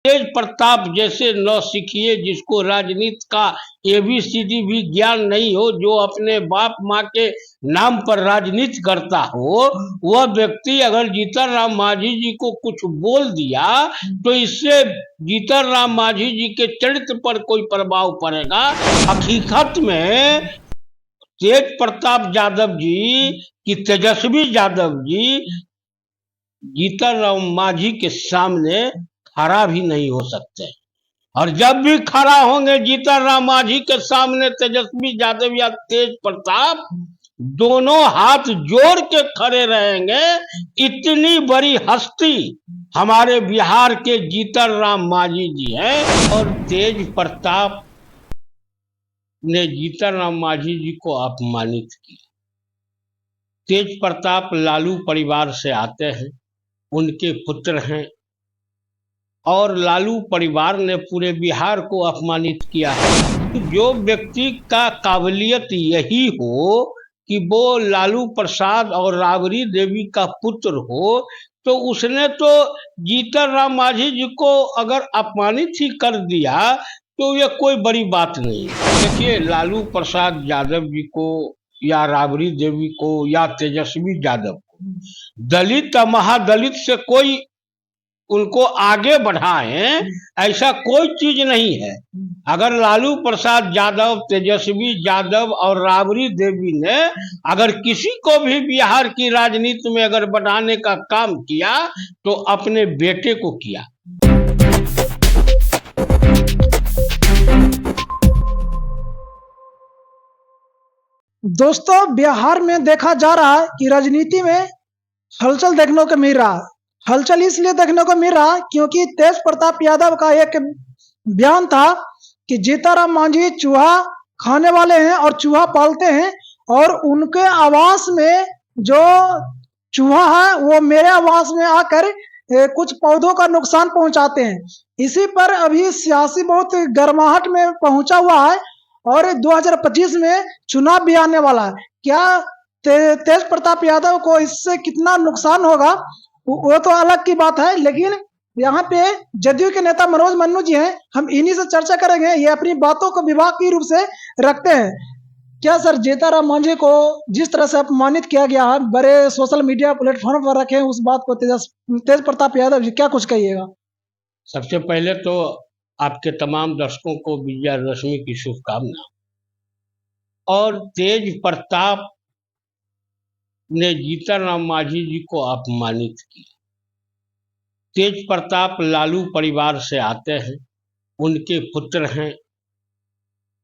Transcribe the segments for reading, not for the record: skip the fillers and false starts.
तेज प्रताप जैसे नौसिखिए जिसको राजनीति का एबीसीडी भी ज्ञान नहीं हो, जो अपने बाप माँ के नाम पर राजनीति करता हो, वह व्यक्ति अगर जीतन राम मांझी जी को कुछ बोल दिया तो इससे जीतन राम मांझी जी के चरित्र पर कोई प्रभाव पड़ेगा। हकीकत में तेज प्रताप यादव जी की तेजस्वी यादव जी जीतन राम मांझी के सामने खड़ा भी नहीं हो सकते, और जब भी खड़ा होंगे जीतन राम मांझी के सामने तेजस्वी यादव या तेज प्रताप, दोनों हाथ जोड़ के खड़े रहेंगे। इतनी बड़ी हस्ती हमारे बिहार के जीतन राम मांझी जी हैं। और तेज प्रताप ने जीतन राम मांझी जी को अपमानित किया। तेज प्रताप लालू परिवार से आते हैं, उनके पुत्र हैं, और लालू परिवार ने पूरे बिहार को अपमानित किया है। जो व्यक्ति का काबिलियत यही हो कि वो लालू प्रसाद और राबड़ी देवी का पुत्र हो, तो उसने तो जीतन राम मांझी जी को अगर अपमानित ही कर दिया तो ये कोई बड़ी बात नहीं। देखिए, लालू प्रसाद यादव जी को या राबड़ी देवी को या तेजस्वी यादव को दलित या महादलित से कोई उनको आगे बढ़ाएं, ऐसा कोई चीज नहीं है। अगर लालू प्रसाद यादव, तेजस्वी यादव और राबड़ी देवी ने अगर किसी को भी बिहार की राजनीति में अगर बढ़ाने का काम किया तो अपने बेटे को किया। दोस्तों, बिहार में देखा जा रहा है कि राजनीति में हलचल देखने को मिल रहा है। हलचल इसलिए देखने को मिल रहा है क्योंकि तेज प्रताप यादव का एक बयान था कि जीतन राम मांझी चूहा खाने वाले हैं और चूहा पालते हैं, और उनके आवास में जो चूहा है वो मेरे आवास में आकर कुछ पौधों का नुकसान पहुंचाते हैं। इसी पर अभी सियासी बहुत गर्माहट में पहुंचा हुआ है और 2025 में चुनाव भी आने वाला है। क्या तेज प्रताप यादव को इससे कितना नुकसान होगा वो तो अलग की बात है, लेकिन यहाँ पे जदयू के नेता मनोज मन्नू जी हैं, हम इन्हीं से चर्चा करेंगे। ये अपनी बातों को विभागीय रूप से रखते हैं। क्या सर, जीतन राम मांझी को जिस तरह से अपमानित किया गया है, बड़े सोशल मीडिया प्लेटफॉर्म पर रखे, उस बात को तेज प्रताप यादव जी क्या कुछ कहिएगा? सबसे पहले तो आपके तमाम दर्शकों को विजयादशमी की शुभकामना। और तेज प्रताप ने जीतन राम मांझी जी को अपमानित किया। तेज प्रताप लालू परिवार से आते हैं, उनके पुत्र हैं,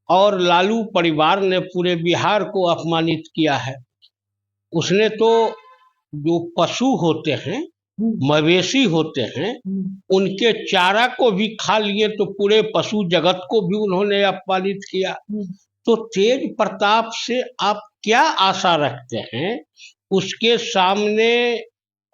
और लालू परिवार ने पूरे बिहार को अपमानित किया है। उसने तो जो पशु होते हैं, मवेशी होते हैं, उनके चारा को भी खा लिए, तो पूरे पशु जगत को भी उन्होंने अपमानित किया। तो तेज प्रताप से आप क्या आशा रखते हैं? उसके सामने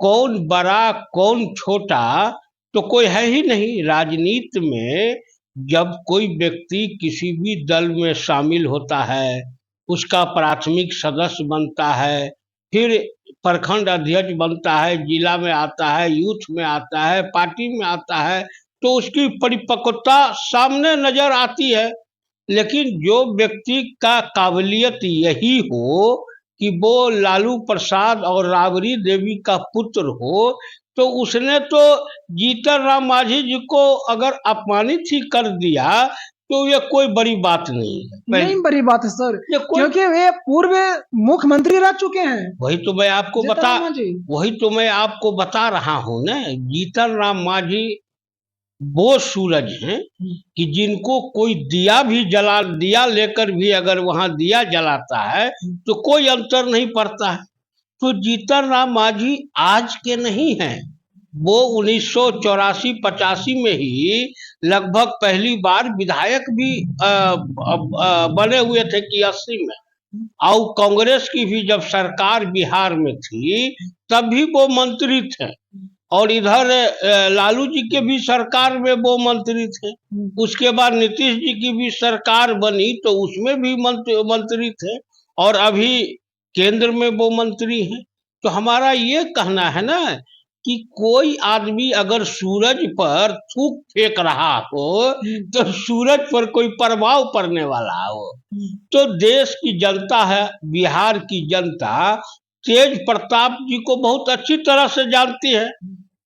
कौन बड़ा कौन छोटा तो कोई है ही नहीं। राजनीति में जब कोई व्यक्ति किसी भी दल में शामिल होता है, उसका प्राथमिक सदस्य बनता है, फिर प्रखंड अध्यक्ष बनता है, जिला में आता है, यूथ में आता है, पार्टी में आता है, तो उसकी परिपक्वता सामने नजर आती है। लेकिन जो व्यक्ति का काबिलियत यही हो कि वो लालू प्रसाद और राबड़ी देवी का पुत्र हो, तो उसने तो जीतन राम मांझी जी को अगर अपमानित ही कर दिया तो ये कोई बड़ी बात नहीं है। नहीं बड़ी बात है सर, क्योंकि वे पूर्व मुख्यमंत्री रह चुके हैं। वही तो मैं आपको बता रहा हूँ ना। जीतन राम मांझी वो सूरज हैं कि जिनको कोई दिया लेकर भी अगर वहां दिया जलाता है तो कोई अंतर नहीं पड़ता है। तो जीतन राम मांझी आज के नहीं हैं, वो 1984-85 में ही लगभग पहली बार विधायक भी बने हुए थे कि 80 में, और कांग्रेस की भी जब सरकार बिहार में थी तब भी वो मंत्री थे, और इधर लालू जी के भी सरकार में वो मंत्री थे। उसके बाद नीतीश जी की भी सरकार बनी तो उसमें भी मंत्री थे, और अभी केंद्र में वो मंत्री हैं। तो हमारा ये कहना है ना कि कोई आदमी अगर सूरज पर थूक फेंक रहा हो तो सूरज पर कोई प्रभाव पड़ने वाला हो। तो देश की जनता है, बिहार की जनता तेज प्रताप जी को बहुत अच्छी तरह से जानती है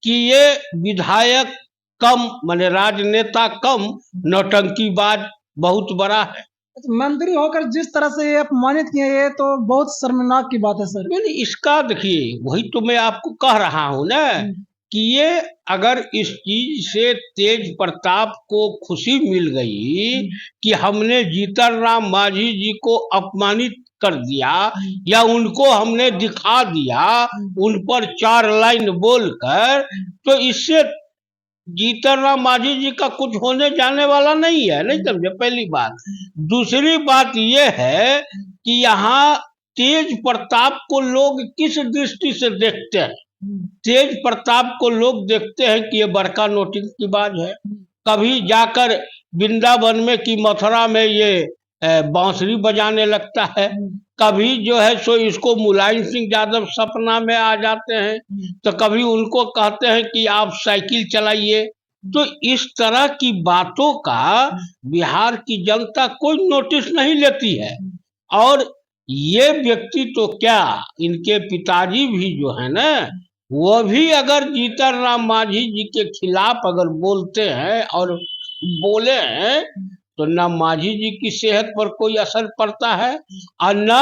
कि ये विधायक कम माने राजनेता कम नौटंकीबाज बहुत बड़ा है। मंत्री होकर जिस तरह से ये अपमानित किए, ये तो बहुत शर्मनाक की बात है सर। नहीं, इसका देखिए वही तो मैं आपको कह रहा हूं ना कि ये अगर इस चीज से तेज प्रताप को खुशी मिल गई कि हमने जीतन राम मांझी जी को अपमानित कर दिया या उनको हमने दिखा दिया उन पर 4 लाइन बोलकर, तो इससे जीतन राम मांझी जी का कुछ होने जाने वाला नहीं है। नहीं समझे, पहली बात। दूसरी बात ये है कि यहाँ तेज प्रताप को लोग किस दृष्टि से देखते हैं। तेज प्रताप को लोग देखते हैं कि ये बड़का नौटंकीबाज है। कभी जाकर वृंदावन में कि मथुरा में ये बांसुरी बजाने लगता है, कभी जो है सो इसको मुलायम सिंह यादव सपना में आ जाते हैं, तो कभी उनको कहते हैं कि आप साइकिल चलाइए। तो इस तरह की बातों का बिहार की जनता कोई नोटिस नहीं लेती है। और ये व्यक्ति तो क्या, इनके पिताजी भी जो है ना, वो भी अगर जीतन राम मांझी जी के खिलाफ अगर बोलते हैं और बोले हैं तो न मांझी जी की सेहत पर कोई असर पड़ता है और न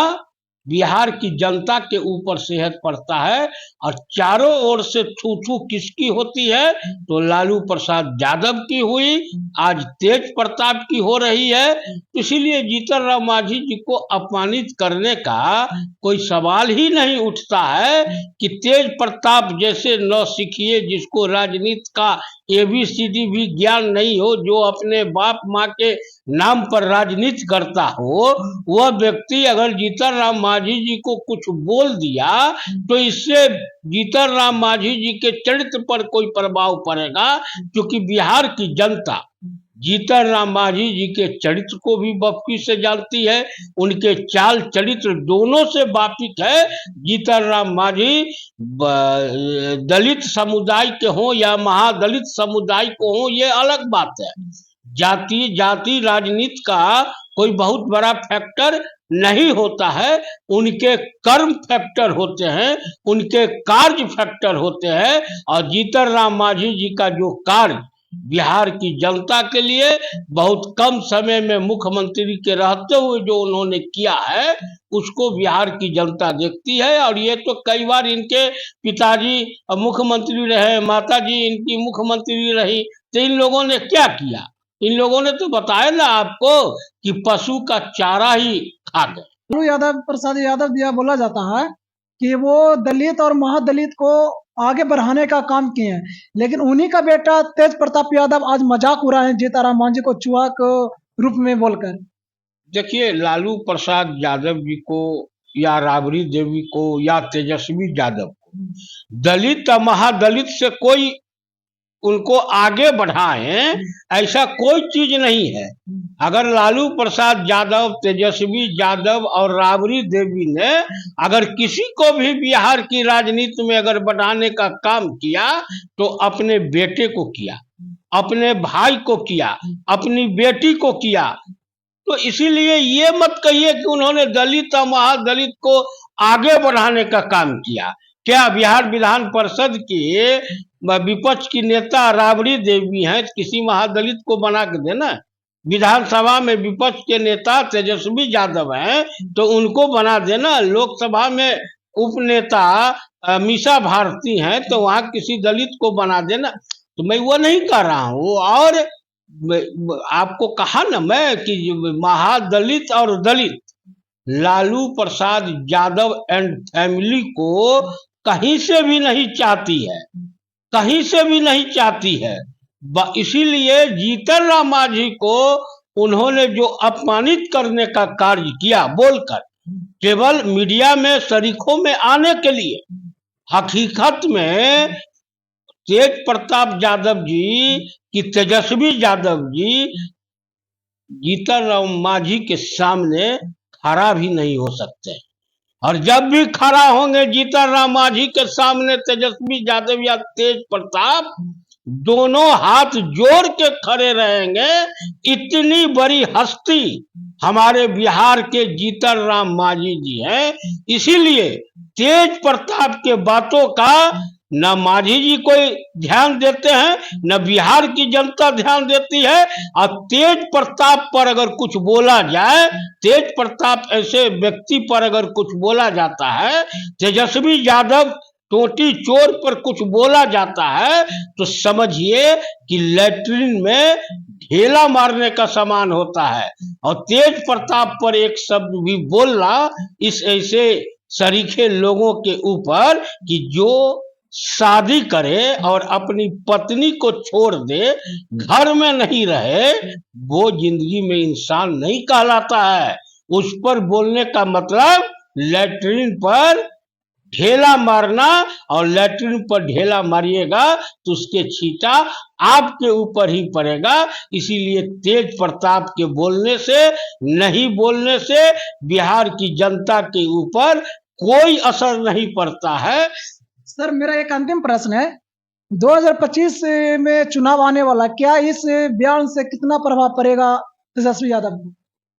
बिहार की जनता के ऊपर सेहत पड़ता है। और चारों ओर से थू थू किसकी होती है, तो लालू प्रसाद यादव की हुई, आज तेज प्रताप की हो रही है। इसीलिए जीतन राम मांझी जी को अपमानित करने का कोई सवाल ही नहीं उठता है कि तेज प्रताप जैसे नौसिखिए जिसको राजनीति का ABCD भी ज्ञान नहीं हो, जो अपने बाप माँ के नाम पर राजनीति करता हो, वह व्यक्ति अगर जीतन राम मांझी जी को कुछ बोल दिया तो इससे जीतन राम मांझी जी के चरित्र पर कोई प्रभाव पड़ेगा। क्योंकि बिहार की जनता जीतन राम मांझी जी के चरित्र को भी बखूबी से जानती है, उनके चाल चरित्र दोनों से वाकिफ है। जीतन राम मांझी दलित समुदाय के हों या महादलित समुदाय को हों, ये अलग बात है। जाति राजनीति का कोई बहुत बड़ा फैक्टर नहीं होता है, उनके कर्म फैक्टर होते हैं, उनके कार्य फैक्टर होते हैं। और जीतन राम मांझी जी का जो कार्य बिहार की जनता के लिए बहुत कम समय में मुख्यमंत्री के रहते हुए जो उन्होंने किया है, उसको बिहार की जनता देखती है। और ये तो कई बार इनके पिताजी मुख्यमंत्री रहे, माताजी इनकी मुख्यमंत्री रही, तो इन लोगों ने क्या किया? इन लोगों ने तो बताया ना आपको कि पशु का चारा ही खा गए। लालू यादव प्रसाद यादव दिया बोला जाता है कि वो दलित और महादलित को आगे बढ़ाने का काम किए हैं, लेकिन उन्हीं का बेटा तेज प्रताप यादव आज मजाक उड़ा है जीतन राम मांझी को चूहा के रूप में बोलकर। देखिए, लालू प्रसाद यादव जी को या राबड़ी देवी को या तेजस्वी यादव को दलित या महादलित से कोई उनको आगे बढ़ाएं ऐसा कोई चीज नहीं है। अगर लालू प्रसाद यादव, तेजस्वी यादव और राबड़ी देवी ने अगर किसी को भी बिहार की राजनीति में अगर बढ़ाने का काम किया तो अपने बेटे को किया, अपने भाई को किया, अपनी बेटी को किया। तो इसीलिए ये मत कहिए कि उन्होंने दलित और महादलित को आगे बढ़ाने का काम किया। क्या बिहार विधान परिषद के विपक्ष की नेता राबड़ी देवी हैं, किसी महादलित को बना के देना? विधानसभा में विपक्ष के नेता तेजस्वी यादव हैं तो उनको बना देना। लोकसभा में उपनेता मीसा भारती हैं तो वहां किसी दलित को बना देना। तो मैं वो नहीं कर रहा हूँ। और आपको कहा ना मैं कि महादलित और दलित, लालू प्रसाद यादव एंड फैमिली को कहीं से भी नहीं चाहती है, कहीं से भी नहीं चाहती है। इसीलिए जीतन राम मांझी को उन्होंने जो अपमानित करने का कार्य किया बोलकर, केवल मीडिया में शरीकों में आने के लिए, हकीकत में तेज प्रताप यादव जी कि तेजस्वी यादव जी जीतन राम मांझी के सामने खड़ा भी नहीं हो सकते। और जब भी खड़ा होंगे जीतन राम मांझी के सामने तेजस्वी यादव या तेज प्रताप, दोनों हाथ जोड़ के खड़े रहेंगे। इतनी बड़ी हस्ती हमारे बिहार के जीतन राम मांझी जी हैं। इसीलिए तेज प्रताप के बातों का न मांझी जी कोई ध्यान देते हैं, न बिहार की जनता ध्यान देती है। और तेज प्रताप पर अगर कुछ बोला जाए, तेज प्रताप ऐसे व्यक्ति पर अगर कुछ बोला जाता है, तेजस्वी यादव टोटी चोर पर कुछ बोला जाता है, तो समझिए कि लैट्रिन में ढेला मारने का समान होता है। और तेज प्रताप पर एक शब्द भी बोलना इस ऐसे सरीखे लोगों के ऊपर कि जो शादी करे और अपनी पत्नी को छोड़ दे, घर में नहीं रहे, वो जिंदगी में इंसान नहीं कहलाता है। उस पर बोलने का मतलब लैट्रिन पर ढेला मारना, और लैट्रिन पर ढेला मारिएगा तो उसके छींटा आपके ऊपर ही पड़ेगा। इसीलिए तेज प्रताप के बोलने से, नहीं बोलने से बिहार की जनता के ऊपर कोई असर नहीं पड़ता है। सर, मेरा एक अंतिम प्रश्न है, 2025 में चुनाव आने वाला, क्या इस बयान से कितना प्रभाव पड़ेगा तेजस्वी यादव को?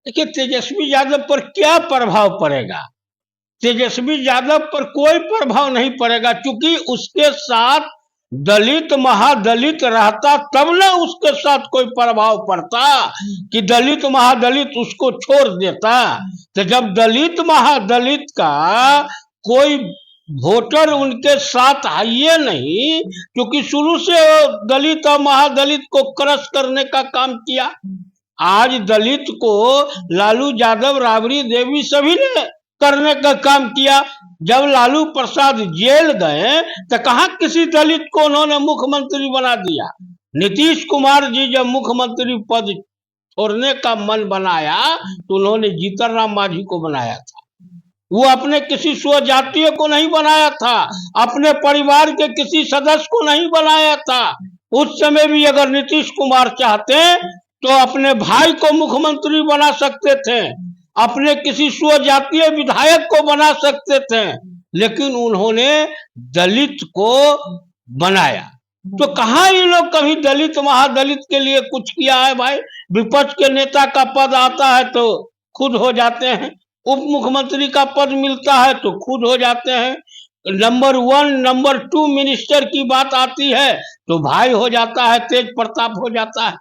देखिए, तेजस्वी यादव पर क्या प्रभाव पड़ेगा? तेजस्वी यादव पर कोई प्रभाव नहीं पड़ेगा, क्योंकि उसके साथ दलित महादलित रहता तब ना उसके साथ कोई प्रभाव पड़ता कि दलित महादलित उसको छोड़ देता। तो जब दलित महादलित का कोई वोटर उनके साथ है ही नहीं, क्योंकि शुरू से दलित और महादलित को क्रश करने का काम किया। आज दलित को लालू यादव, राबड़ी देवी सभी ने करने का काम किया। जब लालू प्रसाद जेल गए तो कहां किसी दलित को उन्होंने मुख्यमंत्री बना दिया। नीतीश कुमार जी जब मुख्यमंत्री पद छोड़ने का मन बनाया तो उन्होंने जीतन राम मांझी को बनाया था। वो अपने किसी स्वजातीय को नहीं बनाया था, अपने परिवार के किसी सदस्य को नहीं बनाया था। उस समय भी अगर नीतीश कुमार चाहते तो अपने भाई को मुख्यमंत्री बना सकते थे, अपने किसी स्वजातीय विधायक को बना सकते थे, लेकिन उन्होंने दलित को बनाया। तो कहां ये लोग कभी दलित महादलित के लिए कुछ किया है भाई? विपक्ष के नेता का पद आता है तो खुद हो जाते हैं, उप मुख्यमंत्री का पद मिलता है तो खुद हो जाते हैं, नंबर 1 नंबर 2 मिनिस्टर की बात आती है तो भाई हो जाता है, तेज प्रताप हो जाता है।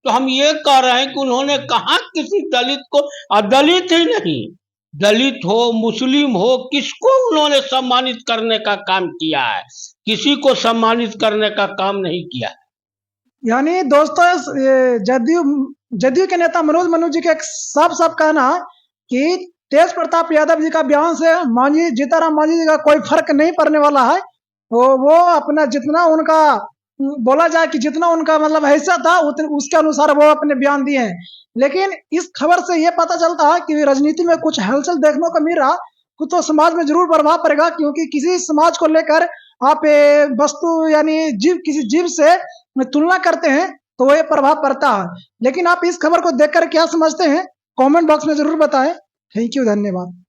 तो हम ये कह रहे हैं कि उन्होंने कहा किसी दलित को, और दलित ही नहीं, दलित हो मुस्लिम हो, किसको उन्होंने सम्मानित करने का काम किया है? किसी को सम्मानित करने का काम नहीं किया है। यानी दोस्तों, जदयू के नेता मनोज मनु जी का एक साफ कहना है कि तेज प्रताप यादव जी का बयान से जीतन राम मांझी जी का कोई फर्क नहीं पड़ने वाला है। वो अपना जितना उनका बोला जाए कि जितना उनका मतलब ऐसा था उसके अनुसार वो अपने बयान दिए हैं। लेकिन इस खबर से ये पता चलता है कि राजनीति में कुछ हलचल देखने को मिल रहा, कुछ तो समाज में जरूर प्रभाव पड़ेगा, क्योंकि किसी समाज को लेकर आप वस्तु यानी किसी जीव से तुलना करते हैं तो वो प्रभाव पड़ता है। लेकिन आप इस खबर को देखकर क्या समझते हैं, कमेंट बॉक्स में जरूर बताएं। थैंक यू, धन्यवाद।